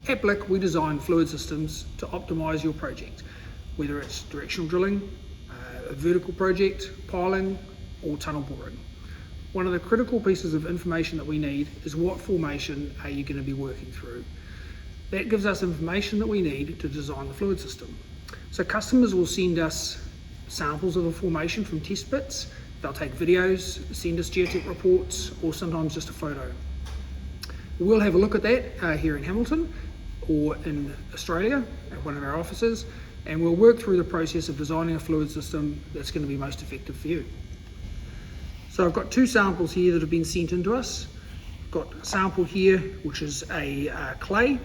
At Blick, we design fluid systems to optimise your project, whether it's directional drilling, a vertical project, piling, or tunnel boring. One of the critical pieces of information that we need is what formation are you going to be working through. That gives us information that we need to design the fluid system. So customers will send us samples of a formation from test bits. They'll take videos, send us geotech reports, or sometimes just a photo. We'll have a look at that here in Hamilton or in Australia at one of our offices, and we'll work through the process of designing a fluid system that's going to be most effective for you. So I've got two samples here that have been sent in to us. I've got a sample here which is a clay.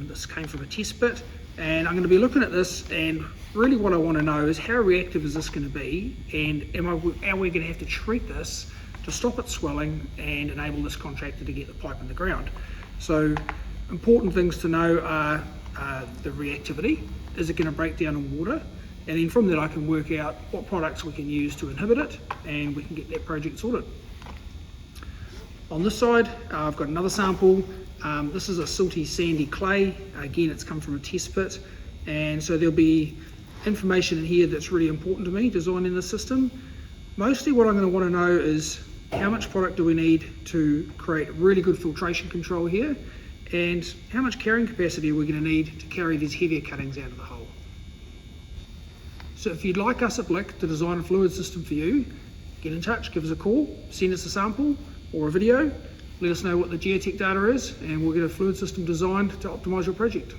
This came from a test bit, and I'm going to be looking at this, and really what I want to know is how reactive is this going to be, and are we going to have to treat this to stop it swelling and enable this contractor to get the pipe in the ground. So important things to know are the reactivity. Is it going to break down in water? And then from that I can work out what products we can use to inhibit it, and we can get that project sorted. On this side I've got another sample. This is a silty sandy clay. Again, it's come from a test pit, and so there'll be information in here that's really important to me designing the system. Mostly what I'm going to want to know is how much product do we need to create really good filtration control here, and how much carrying capacity are we going to need to carry these heavier cuttings out of the hole. So if you'd like us at Blick to design a fluid system for you, get in touch, give us a call, send us a sample or a video, let us know what the geotech data is, and we'll get a fluid system designed to optimise your project.